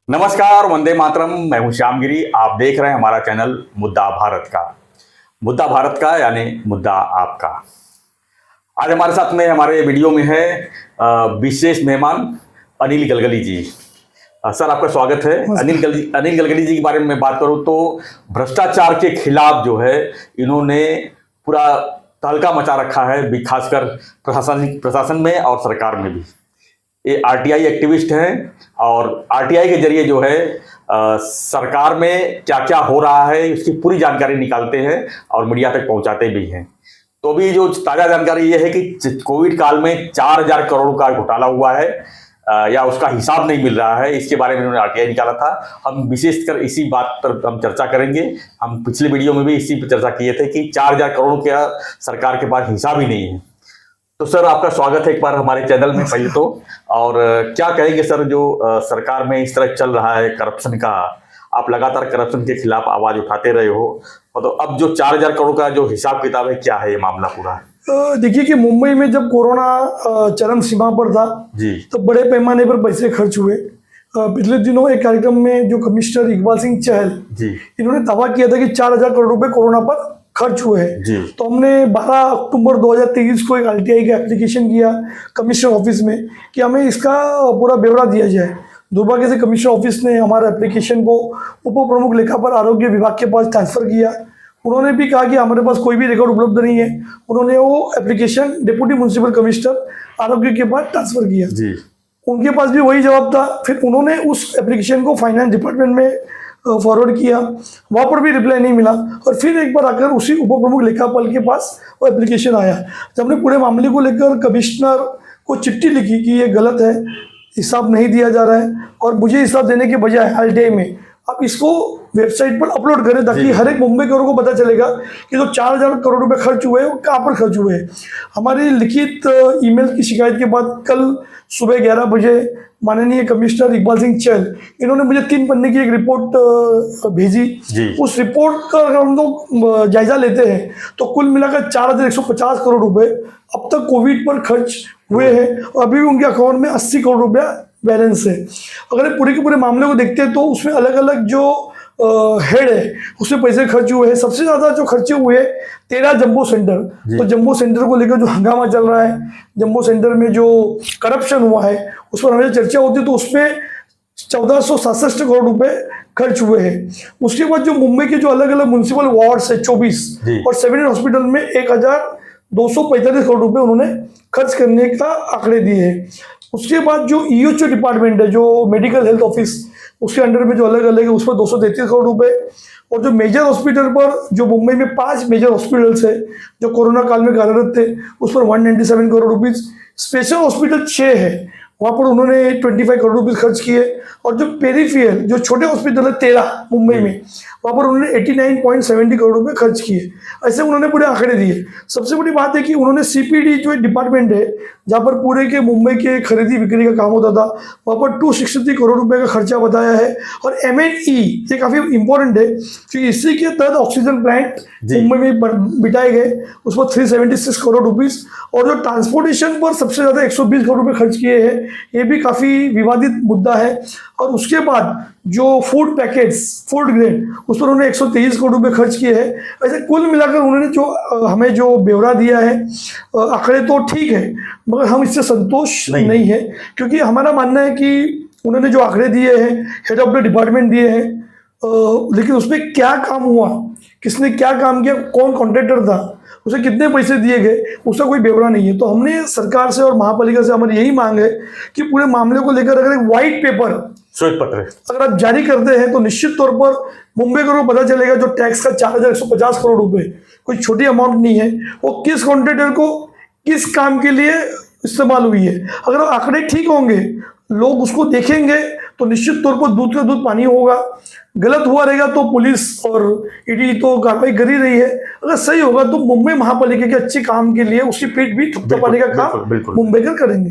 नमस्कार, वंदे मातरम। मैं हूं श्यामगिरी। आप देख रहे हैं हमारा चैनल मुद्दा भारत का। मुद्दा भारत का यानी मुद्दा आपका। आज हमारे साथ में हमारे वीडियो में है विशेष मेहमान अनिल गलगली जी। सर, आपका स्वागत है। अनिल गलगली जी के बारे में बात करूं तो भ्रष्टाचार के खिलाफ जो है इन्होंने पूरा तहलका मचा रखा है, खासकर प्रशासन में और सरकार में भी। ये आरटीआई एक्टिविस्ट हैं और आरटीआई के जरिए जो है सरकार में क्या क्या हो रहा है उसकी पूरी जानकारी निकालते हैं और मीडिया तक पहुंचाते भी हैं। तो अभी जो ताज़ा जानकारी ये है कि कोविड काल में 4,000 करोड़ का घोटाला हुआ है या उसका हिसाब नहीं मिल रहा है। इसके बारे में उन्होंने आरटीआई निकाला था। हम विशेषकर इसी बात पर हम चर्चा करेंगे। हम पिछले वीडियो में भी इसी पर चर्चा किए थे कि 4,000 करोड़ का सरकार के पास हिसाब ही नहीं है। तो सर, आपका स्वागत है एक बार हमारे चैनल में पहले तो। और क्या कहेंगे सर, जो सरकार में इस तरह चल रहा है करप्शन का, आप लगातार करप्शन के खिलाफ आवाज उठाते रहे हो, तो अब जो 4,000 करोड़ का जो हिसाब किताब है, क्या है ये मामला पूरा? देखिए कि मुंबई में जब कोरोना चरम सीमा पर था जी, तो बड़े पैमाने पर पैसे खर्च हुए। पिछले दिनों एक कार्यक्रम में जो कमिश्नर इकबाल सिंह चहल जी, इन्होंने दावा किया था कि 4,000 करोड़ रुपए कोरोना पर खर्च हुए हैं। जी, तो हमने 12 अक्टूबर 2023 को एक आरटीआई का एप्लीकेशन किया कमिश्नर ऑफिस में कि हमें इसका पूरा ब्यौरा दिया जाए। दुर्भाग्य से कमिश्नर ऑफिस ने हमारे एप्लीकेशन को उप प्रमुख लेखापाल आरोग्य विभाग के पास ट्रांसफर किया। उन्होंने भी कहा कि हमारे पास कोई भी रिकॉर्ड उपलब्ध नहीं है। उन्होंने वो एप्लीकेशन डिप्टी म्युनिसिपल कमिश्नर आरोग्य के पास ट्रांसफर किया। जी, उनके पास भी वही जवाब था। फिर उन्होंने उस एप्लीकेशन को फाइनेंस डिपार्टमेंट में फॉरवर्ड किया, वहाँ पर भी रिप्लाई नहीं मिला। और फिर एक बार आकर उसी उप प्रमुख लेखापाल के पास वो एप्लीकेशन आया। जब हमने पूरे मामले को लेकर कमिश्नर को चिट्ठी लिखी कि ये गलत है, हिसाब नहीं दिया जा रहा है और मुझे हिसाब देने के बजाय आरटीआई में आप इसको वेबसाइट पर अपलोड करें ताकि हर एक मुंबई को पता चलेगा कि जो 4,000 करोड़ रुपए खर्च हुए वो कहाँ पर खर्च हुए। हमारी लिखित ईमेल की शिकायत के बाद कल सुबह 11 बजे माननीय कमिश्नर इकबाल सिंह चहल इन्होंने मुझे 3 पन्ने की एक रिपोर्ट भेजी। उस रिपोर्ट का अगर हम लोग जायजा लेते हैं तो कुल मिलाकर 4,150 करोड़ रुपए अब तक कोविड पर खर्च हुए हैं और अभी भी उनके अकाउंट में 80 करोड़ रुपया बैलेंस है। अगर पूरे के पूरे मामले को देखते हैं तो उसमें अलग अलग जो हेड है उसमें पैसे खर्च हुए हैं। सबसे ज्यादा जो खर्चे हुए 13 जंबो सेंटर। तो जंबो सेंटर को लेकर जो हंगामा चल रहा है, जंबो सेंटर में जो करप्शन हुआ है उस पर हमेशा चर्चा होती है। तो उसमें 1,467 करोड़ रुपए खर्च हुए हैं। उसके बाद जो मुंबई के जो अलग अलग म्युनिसिपल वार्ड्स है 24 और 7 हॉस्पिटल में 1,245 करोड़ रुपए उन्होंने खर्च करने का आंकड़े दिए हैं। उसके बाद जो ईओएचओ डिपार्टमेंट है, जो मेडिकल हेल्थ ऑफिस, उसके अंडर में जो अलग अलग है उस पर 233 करोड़ रुपए। और जो मेजर हॉस्पिटल पर जो मुंबई में 5 मेजर हॉस्पिटल्स है जो कोरोना काल में कार्यरत थे उस पर 197 करोड़ रुपीज। स्पेशल हॉस्पिटल 6 है, वहाँ पर उन्होंने 25 करोड़ रुपीज खर्च किए। और जो पेरीफियल जो छोटे हॉस्पिटल है 13 मुंबई में, वहाँ पर उन्होंने 89.70 करोड़ रुपए खर्च किए। ऐसे उन्होंने पूरे आंकड़े दिए। सबसे बड़ी बात है कि उन्होंने सीपीडी जो डिपार्टमेंट है जहाँ पर पूरे के मुंबई के खरीदी बिक्री का काम होता था वहाँ पर 263 करोड़ रुपए का खर्चा बताया है। और M&E ये काफ़ी इंपॉर्टेंट है क्योंकि इसी के तहत ऑक्सीजन प्लांट मुंबई में बिठाए गए, उस पर 376 करोड़ रुपीज। और जो ट्रांसपोर्टेशन पर सबसे ज़्यादा 120 करोड़ रुपए खर्च किए हैं, ये भी काफ़ी विवादित मुद्दा है। और उसके बाद जो फूड पैकेट्स, फूड ग्रेन, उस पर उन्होंने 123 करोड़ रुपए खर्च किए हैं। ऐसे कुल मिलाकर उन्होंने जो हमें जो ब्यौरा दिया है, आंकड़े तो ठीक है मगर हम इससे संतोष नहीं है क्योंकि हमारा मानना है कि उन्होंने जो आंकड़े दिए हैं, हेड ऑफ द डिपार्टमेंट दिए हैं, लेकिन उसमें क्या काम हुआ, किसने क्या काम किया, कौन कॉन्ट्रैक्टर था, उसे कितने पैसे दिए गए, उसका कोई ब्यौरा नहीं है। तो हमने सरकार से और महापालिका से हमारी यही मांग है कि पूरे मामले को लेकर अगर एक व्हाइट पेपर, श्वेत पत्र अगर आप जारी करते हैं तो निश्चित तौर पर मुंबई को पता चलेगा जो टैक्स का 4,150 करोड़ रुपए कोई छोटी अमाउंट नहीं है, वो किस कॉन्ट्रैक्टर को किस काम के लिए इस्तेमाल हुई है। अगर आंकड़े ठीक होंगे, लोग उसको देखेंगे तो निश्चित तौर पर दूध का दूध पानी होगा। गलत हुआ रहेगा तो पुलिस और ईडी तो कार्रवाई कर ही रही है। अगर सही होगा तो मुंबई महापालिका के अच्छे काम के लिए उसकी पीठ भी थपथपाने का काम मुंबई का करेंगे।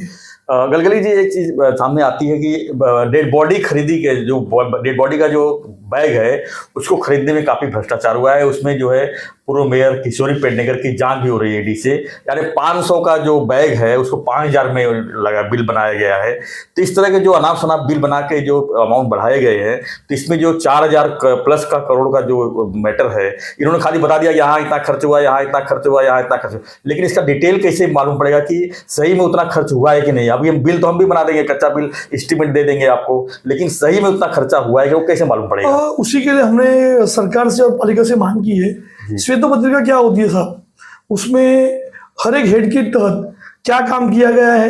गलगली जी, एक चीज सामने आती है कि डेड बॉडी खरीदी के जो डेड बॉडी का जो बैग है उसको खरीदने में काफी भ्रष्टाचार हुआ है। उसमें जो है पूर्व मेयर किशोरी पेडनेकर की जांच भी हो रही है ईडी से। यानी 500 का जो बैग है उसको 5000 में लगा बिल बनाया गया है। तो इस तरह के जो अनाप शनाप बिल बना के जो अमाउंट बढ़ाए गए हैं, तो इसमें जो 4000 प्लस का करोड़ का जो मैटर है, इन्होंने खाली बता दिया यहाँ इतना खर्च हुआ, यहाँ इतना खर्च हुआ, यहाँ इतना खर्च हुआ, लेकिन इसका डिटेल कैसे मालूम पड़ेगा कि सही में उतना खर्च हुआ है कि नहीं। अभी हम बिल तो हम भी बना देंगे, कच्चा बिल एस्टीमेट दे देंगे आपको, लेकिन सही में उतना खर्चा हुआ है कि वो कैसे मालूम पड़ेगा। उसी के लिए हमने सरकार से और पालिका से मांग की है। श्वेत पत्रिका क्या होती है साहब, उसमें हर एक हेड के तहत क्या काम किया गया है,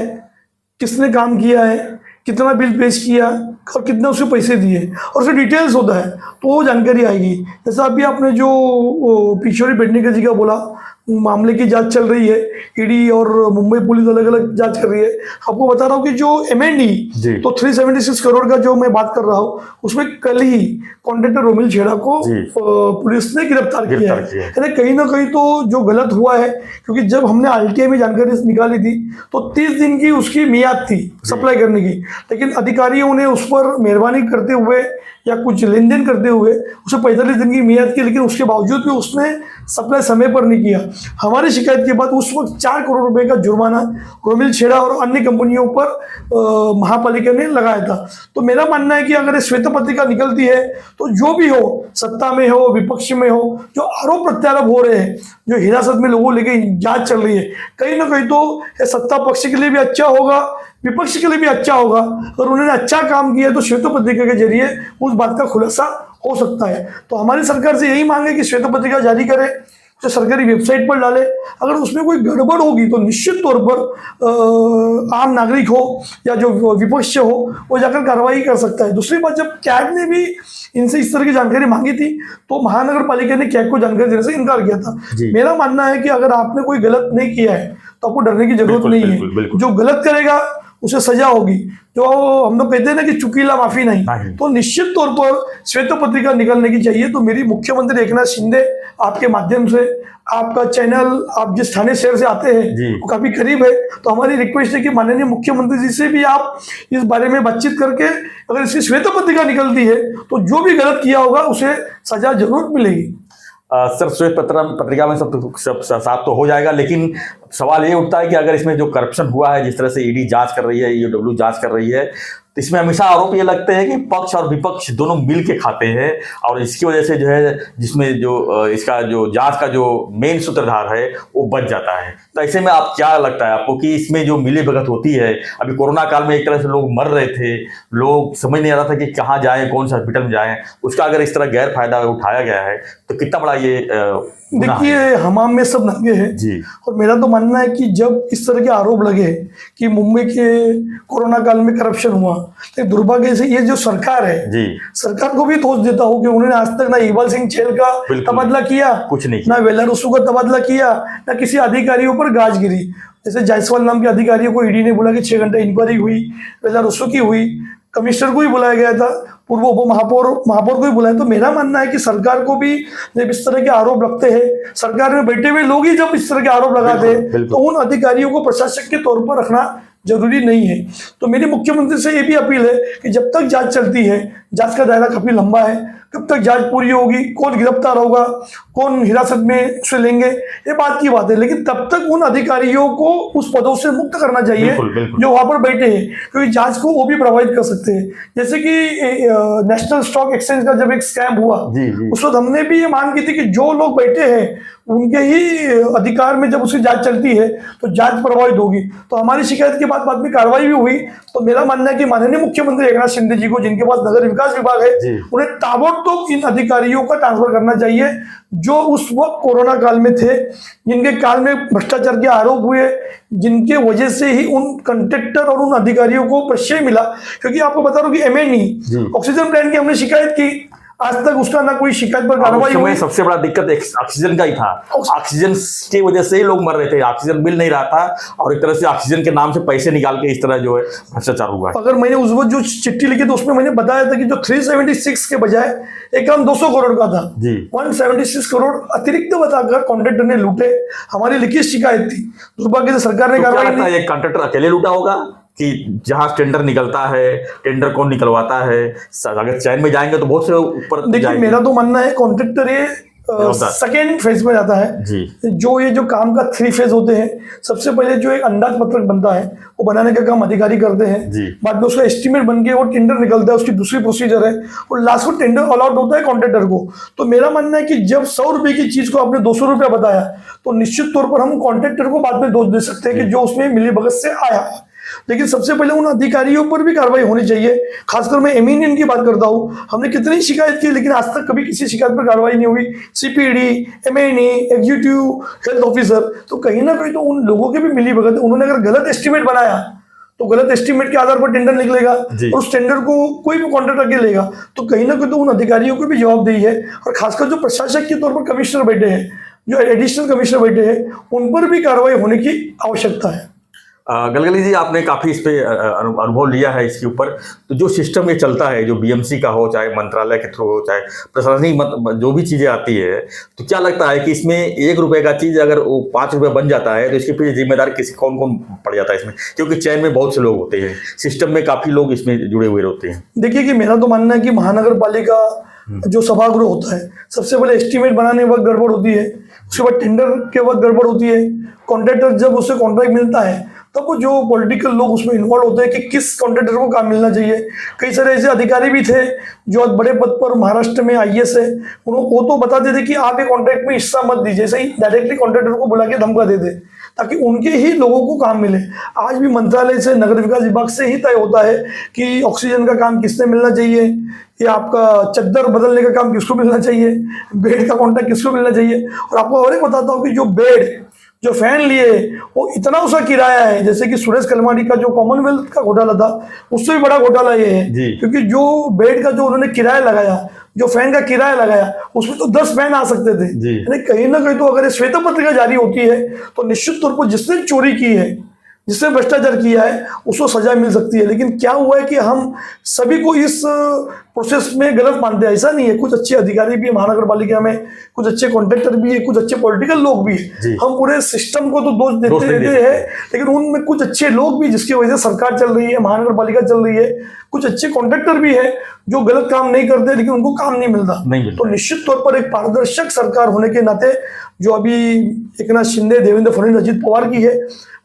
किसने काम किया है, कितना बिल पेश किया और कितना उसके पैसे दिए, और उसमें डिटेल्स होता है, तो वो जानकारी आएगी। जैसा अभी आपने जो किशोरी पेडनेकर जी का बोला, मामले की जांच चल रही है, ईडी और मुंबई पुलिस अलग अलग जांच कर रही है। आपको बता रहा हूँ कि जो M&E तो 376 करोड़ का जो मैं बात कर रहा हूँ, उसमें कल ही कॉन्ट्रैक्टर रोमिल छेड़ा को पुलिस ने गिरफ्तार किया है। यानी कहीं ना कहीं तो जो गलत हुआ है, क्योंकि जब हमने RTI में जानकारी निकाली थी तो 30 दिन की उसकी मियाद थी सप्लाई करने की, लेकिन अधिकारियों ने उस पर मेहरबानी करते हुए या कुछ लेन देन करते हुए उसे 45 दिन की मियाद की, लेकिन उसके बावजूद भी उसने सप्लाई समय पर नहीं किया। हमारी शिकायत के बाद उस वक्त 4 करोड़ रुपए का जुर्माना रोमिल छेड़ा और अन्य कंपनियों पर महापालिका ने लगाया था। तो मेरा मानना है कि अगर श्वेत पत्रिका निकलती है तो जो भी हो, सत्ता में हो विपक्ष में हो, जो आरोप प्रत्यारोप हो रहे हैं, जो हिरासत में लोगों लेके जांच चल रही है, कहीं ना कहीं तो सत्ता पक्ष के लिए भी अच्छा होगा, विपक्ष के लिए भी अच्छा होगा। और उन्होंने अच्छा काम किया तो श्वेत पत्रिका के जरिए उस बात का खुलासा हो सकता है। तो हमारी सरकार से यही मांग है कि श्वेत पत्रिका जारी करे, जो सरकारी वेबसाइट पर डाले। अगर उसमें कोई गड़बड़ होगी तो निश्चित तौर पर आम नागरिक हो या जो विपक्ष हो वो जाकर कार्रवाई कर सकता है। दूसरी बात, जब कैग ने भी इनसे इस तरह की जानकारी मांगी थी तो महानगर पालिका ने कैग को जानकारी देने से इनकार किया था। मेरा मानना है कि अगर आपने कोई गलत नहीं किया है तो आपको डरने की जरूरत नहीं है। जो गलत करेगा उसे सजा होगी। जो हम लोग कहते हैं ना कि चुकीला माफी नहीं, तो निश्चित तौर पर श्वेत पत्रिका निकलने की चाहिए। तो मेरी मुख्यमंत्री एकनाथ शिंदे आपके माध्यम से, आपका चैनल, आप जिस थाने शहर से आते हैं वो काफी करीब है, तो हमारी रिक्वेस्ट है कि माननीय मुख्यमंत्री जी से भी आप इस बारे में बातचीत करके अगर इसकी श्वेत पत्रिका निकलती है तो जो भी गलत किया होगा उसे सजा जरूर मिलेगी। सर, श्वेत पत्रिका में सब साफ तो हो जाएगा, लेकिन सवाल ये उठता है कि अगर इसमें जो करप्शन हुआ है, जिस तरह से ईडी जांच कर रही है, EOW जांच कर रही है, तो इसमें हमेशा आरोप ये लगते हैं कि पक्ष और विपक्ष दोनों मिल के खाते हैं, और इसकी वजह से जो है जिसमें जो इसका जो जांच का जो मेन सूत्रधार है वो बच जाता है। तो ऐसे में आप क्या लगता है आपको कि इसमें जो मिली भगत होती है, अभी कोरोना काल में एक तरह से लोग मर रहे थे, लोग समझ नहीं आ रहा था कि कहाँ जाएं, कौन सा हॉस्पिटल में जाएं, उसका अगर इस तरह गैर फायदा उठाया गया है तो कितना बड़ा ये देखिए, हमाम में सब नंगे हैं जी। और मेरा तो मानना है कि जब इस तरह के आरोप लगे कि मुंबई के कोरोना काल में करप्शन हुआ, तो दुर्भाग्य से ये जो सरकार है जी, सरकार को भी दोष देता हूँ कि उन्होंने आज तक ना इकबाल सिंह चहल का तबादला किया, कुछ नहीं, ना वेलारुसू का तबादला किया, ना किसी अधिकारियों पर गाज गिरी। जैसे जायसवाल नाम के अधिकारियों को ईडी ने बोला कि 6 घंटे इंक्वायरी हुई, वेलारुसू की हुई, कमिश्नर को ही बुलाया गया था, पूर्व उप महापौर को ही बुलाया। तो मेरा मानना है कि सरकार को भी जब इस तरह के आरोप लगते हैं, सरकार में बैठे हुए लोग ही जब इस तरह के आरोप लगाते हैं, तो उन अधिकारियों को प्रशासक के तौर पर रखना जरूरी नहीं है। तो मेरी मुख्यमंत्री से ये भी अपील है कि जब तक जांच चलती है, जांच का दायरा काफी लंबा है, कब तक जांच पूरी होगी, कौन गिरफ्तार होगा, कौन हिरासत में उसे लेंगे, ये बात की बात है, लेकिन तब तक उन अधिकारियों को उस पदों से मुक्त करना चाहिए जो वहां पर बैठे हैं, क्योंकि जांच को वो भी प्रभावित कर सकते हैं। जैसे कि नेशनल स्टॉक एक्सचेंज का जब एक स्कैम हुआ, उस वक्त हमने भी ये मांग की थी कि जो लोग बैठे हैं उनके ही अधिकार में जब उसकी जांच चलती है तो जांच प्रभावित होगी। तो हमारी शिकायत के बाद में कार्रवाई भी हुई। तो मेरा मानना है कि माननीय मुख्यमंत्री एकनाथ शिंदे जी को, जिनके पास नगर विकास विभाग है, उन्हें ताबड़तोब इन अधिकारियों का ट्रांसफर करना चाहिए जो उस वक्त कोरोना काल में थे, जिनके काल में भ्रष्टाचार के आरोप हुए, जिनके वजह से ही उन कंट्रैक्टर और उन अधिकारियों को प्रश्रय मिला। क्योंकि आपको बता रहा हूँ कि M&E ऑक्सीजन प्लांट की हमने शिकायत की, आज तक उसका ना कोई शिकायत पर कार्रवाई हुई। सबसे बड़ा दिक्कत ऑक्सीजन का ही था, ऑक्सीजन की वजह से ही लोग मर रहे थे, ऑक्सीजन मिल नहीं रहा था, और एक तरह से ऑक्सीजन के नाम से पैसे निकाल के इस तरह जो है भ्रष्टाचार हुआ है। अगर मैंने उस वक्त जो चिट्ठी लिखी तो उसमें मैंने बताया था कि जो 376 के बजाय एक काम 200 करोड़ का था जी, 176 करोड़ अतिरिक्त बताकर कॉन्ट्रैक्टर ने लूटे। हमारी लिखित शिकायत थी, दुर्भाग्य से सरकार ने कार्रवाई नहीं। कॉन्ट्रैक्टर अकेले लूटा होगा कि जहाँ टेंडर निकलता है, टेंडर कौन निकलवाता है, अगर चैन में जाएंगे तो बहुत से ऊपर देखिए जाएंगे। मेरा तो मानना है कॉन्ट्रैक्टर ये सेकेंड फेज में जाता है जी। जो ये जो काम का 3 फेज होते हैं, सबसे पहले जो एक अंदाज पत्रक बनता है वो बनाने का काम अधिकारी करते हैं। जी। बाद में उसका एस्टीमेट बन के वो टेंडर निकलता है, उसकी दूसरी प्रोसीजर है, और लास्ट में टेंडर अलॉट होता है कॉन्ट्रैक्टर को। तो मेरा मानना है कि जब 100 रुपए की चीज को आपने 200 रुपया बताया तो निश्चित तौर पर हम कॉन्ट्रैक्टर को बाद में दोष दे सकते हैं कि जो उसमें मिलीभगत से आया। लेकिन सबसे पहले उन अधिकारियों पर भी कार्रवाई होनी चाहिए। खासकर मैं एमईएन की बात करता हूँ, हमने कितनी शिकायत की लेकिन आज तक कभी किसी शिकायत पर कार्रवाई नहीं हुई। सीपीडी, एमएनई, एग्जीक्यूटिव हेल्थ ऑफिसर, तो कहीं ना कहीं तो उन लोगों के भी मिली भगत। उन्होंने अगर गलत एस्टीमेट बनाया तो गलत एस्टीमेट के आधार पर टेंडर निकलेगा और उस टेंडर को कोई भी कॉन्ट्रैक्टर के लेगा, तो कहीं ना कहीं तो उन अधिकारियों को भी जवाबदेही है। और खासकर जो प्रशासक के तौर पर कमिश्नर बैठे हैं, जो एडिशनल कमिश्नर बैठे हैं, उन पर भी कार्रवाई होने की आवश्यकता है। गलगली जी, आपने काफ़ी इस पे अनुभव लिया है इसके ऊपर। तो जो सिस्टम ये चलता है, जो बीएमसी का हो, चाहे मंत्रालय के थ्रू हो, चाहे प्रशासनिक जो भी चीज़ें आती है, तो क्या लगता है कि इसमें 1 रुपए का चीज़ अगर वो 5 रुपये बन जाता है तो इसके पीछे जिम्मेदार कौन कौन पड़ जाता है इसमें? क्योंकि चैन में बहुत से लोग होते हैं, सिस्टम में काफ़ी लोग इसमें जुड़े हुए होते हैं। देखिए कि मेरा तो मानना है कि महानगर पालिका जो सभागृह होता है, सबसे पहले एस्टीमेट बनाने वक्त गड़बड़ होती है, उसके बाद टेंडर के वक्त गड़बड़ होती है। कॉन्ट्रैक्टर जब उससे कॉन्ट्रैक्ट मिलता है तब वो जो पॉलिटिकल लोग उसमें इन्वॉल्व होते हैं कि किस कॉन्ट्रैक्टर को काम मिलना चाहिए। कई सारे ऐसे अधिकारी भी थे जो आज बड़े पद पर महाराष्ट्र में आईएएस है, वो तो बताते थे कि आप ये कॉन्ट्रैक्ट में हिस्सा मत दीजिए, सही डायरेक्टली कॉन्ट्रैक्टर को बुला के धमका देते ताकि उनके ही लोगों को काम मिले। आज भी मंत्रालय से, नगर विकास विभाग से ही तय होता है कि ऑक्सीजन का काम किसने मिलना चाहिए, या आपका चद्दर बदलने का काम किसको मिलना चाहिए, बेड का कॉन्ट्रैक्ट किसको मिलना चाहिए। और आपको और एक बताता हूँ कि जो बेड, जो फैन लिए, वो इतना उसका किराया है, जैसे कि सुरेश कलमाडी का जो कॉमनवेल्थ का घोटाला था, उससे भी बड़ा घोटाला ये है। क्योंकि जो बेड का जो उन्होंने किराया लगाया, जो फैन का किराया लगाया, उसमें तो 10 फैन आ सकते थे। यानी कहीं ना कहीं तो अगर श्वेत पत्रिका जारी होती है तो निश्चित तौर पर जिसने चोरी की है, जिसने भ्रष्टाचार किया है, उसको सजा मिल सकती है। लेकिन क्या हुआ है कि हम सभी को इस प्रोसेस में गलत मानते हैं। ऐसा नहीं है, कुछ अच्छे अधिकारी भी है महानगर पालिका में, कुछ अच्छे कॉन्ट्रैक्टर भी है, कुछ अच्छे पॉलिटिकल लोग भी है। हम पूरे सिस्टम को तो दोष देते हैं, लेकिन उनमें कुछ अच्छे लोग भी, जिसकी वजह से सरकार चल रही है, महानगर पालिका चल रही है। कुछ अच्छे कॉन्ट्रैक्टर भी है जो गलत काम नहीं करते लेकिन उनको काम नहीं मिलता। तो निश्चित तौर पर एक पारदर्शक सरकार होने के नाते, जो अभी एकनाथ शिंदे, देवेंद्र फडणवीस, अजित पवार की है,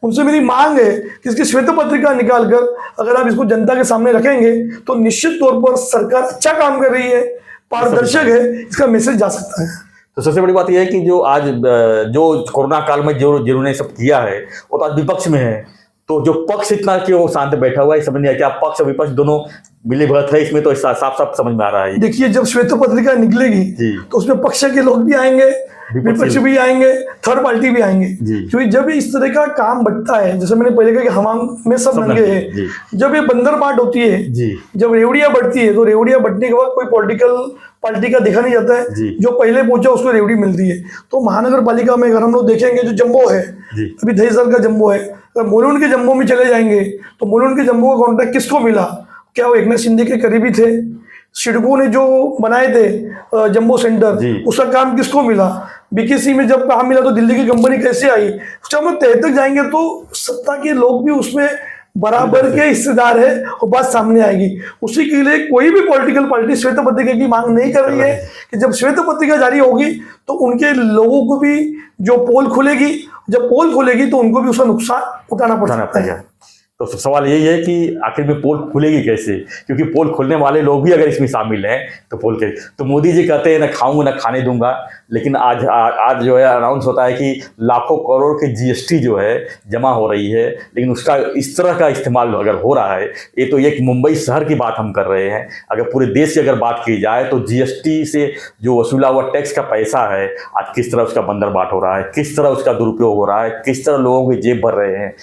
उनसे मेरी मांग है कि इसकी श्वेत पत्रिका निकालकर अगर आप इसको जनता के सामने रखेंगे तो निश्चित तौर पर सरकार अच्छा काम कर रही है, पारदर्शक है, इसका मैसेज जा सकता है। तो सबसे बड़ी बात यह है कि जो आज जो कोरोना काल में जो जिन्होंने सब किया है वो तो आज विपक्ष में है, तो जो पक्ष इतना क्यों शांत बैठा हुआ है, समझ नहीं आया। क्या पक्ष और विपक्ष दोनों मिलीभगत है इसमें? तो साफ साफ समझ में आ रहा है। देखिए जब श्वेत पत्रिका निकलेगी तो उसमें पक्ष के लोग भी आएंगे, विपक्ष भी आएंगे, थर्ड पार्टी भी आएंगे। क्योंकि जब इस तरह का काम बढ़ता है, जैसे मैंने पहले कहा कि हमाम में सब नंगे हैं, जब ये बंदर बाट होती है, जब रेवड़ियां बढ़ती है, तो रेवड़ियां बढ़ने के बाद कोई पॉलिटिकल पार्टी का देखा नहीं जाता है, जो पहले पहुंचा उसको रेवड़ी मिलती है। तो महानगर पालिका में अगर हम लोग देखेंगे, जो जम्बो है, अभी दहीसर का जम्बो है, अगर मोलून के जम्बो में चले जाएंगे तो मोलून के जम्बो का कॉन्ट्रैक्ट किसको मिला? क्या वो एकनाथ शिंदे के करीबी थे? सिडको ने जो बनाए थे जम्बो सेंटर, उसका काम किसको मिला? बीकेसी में जब काम मिला तो दिल्ली की कंपनी कैसे आई? जब हम लोग तह तक जाएंगे तो सत्ता के लोग भी उसमें बराबर के हिस्सेदार है और बात सामने आएगी। उसी के लिए कोई भी पॉलिटिकल पार्टी श्वेत पत्रिका की मांग नहीं कर रही है कि जब श्वेत पत्रिका जारी होगी तो उनके लोगों को भी जो पोल खुलेगी, जब पोल खुलेगी तो उनको भी उसका नुकसान उठाना पड़ सकता है। तो सवाल यही है कि आखिर में पोल खुलेगी कैसे? क्योंकि पोल खुलने वाले लोग भी अगर इसमें शामिल हैं तो पोल के, तो मोदी जी कहते हैं ना खाऊंगा ना खाने दूंगा, लेकिन आज जो है अनाउंस होता है कि लाखों करोड़ की जीएसटी जो है जमा हो रही है, लेकिन उसका इस तरह का इस्तेमाल अगर हो रहा है, ये तो एक मुंबई शहर की बात हम कर रहे हैं। अगर पूरे देश की अगर बात की जाए तो जीएसटी से जो वसूला हुआ टैक्स का पैसा है, आज किस तरह उसका बंदरबाट हो रहा है, किस तरह उसका दुरुपयोग हो रहा है, किस तरह लोगों की जेब भर रहे हैं।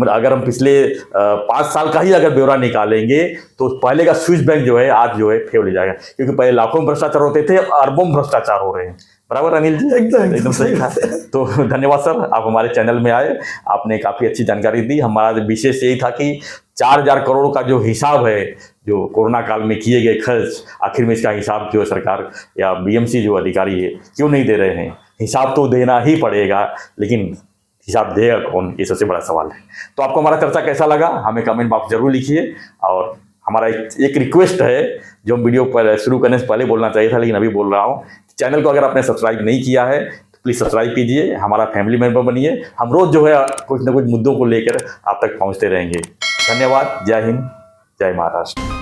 अगर हम पिछले 5 साल का ही अगर ब्यौरा निकालेंगे तो पहले का स्विस बैंक जो है आज जो है फेल हो जाएगा, क्योंकि पहले लाखों में भ्रष्टाचार होते थे, अरबों में भ्रष्टाचार हो रहे हैं। बराबर अनिल जी? एकदम सही था। तो धन्यवाद सर, आप हमारे चैनल में आए, आपने काफ़ी अच्छी जानकारी दी। हमारा विशेष यही था कि 4000 करोड़ का जो हिसाब है, जो कोरोना काल में किए गए खर्च, आखिर में इसका हिसाब जो सरकार या बीएमसी जो अधिकारी है क्यों नहीं दे रहे हैं? हिसाब तो देना ही पड़ेगा, लेकिन हिसाब देगा कौन, ये सबसे बड़ा सवाल है। तो आपको हमारा चर्चा कैसा लगा हमें कमेंट बॉक्स जरूर लिखिए। और हमारा एक रिक्वेस्ट है जो हम वीडियो पर शुरू करने से पहले बोलना चाहिए था लेकिन अभी बोल रहा हूँ, चैनल को अगर आपने सब्सक्राइब नहीं किया है तो प्लीज़ सब्सक्राइब कीजिए, हमारा फैमिली मेंबर बनिए। हम रोज़ जो है कुछ ना कुछ मुद्दों को लेकर आप तक पहुँचते रहेंगे। धन्यवाद। जय हिंद, जय महाराष्ट्र।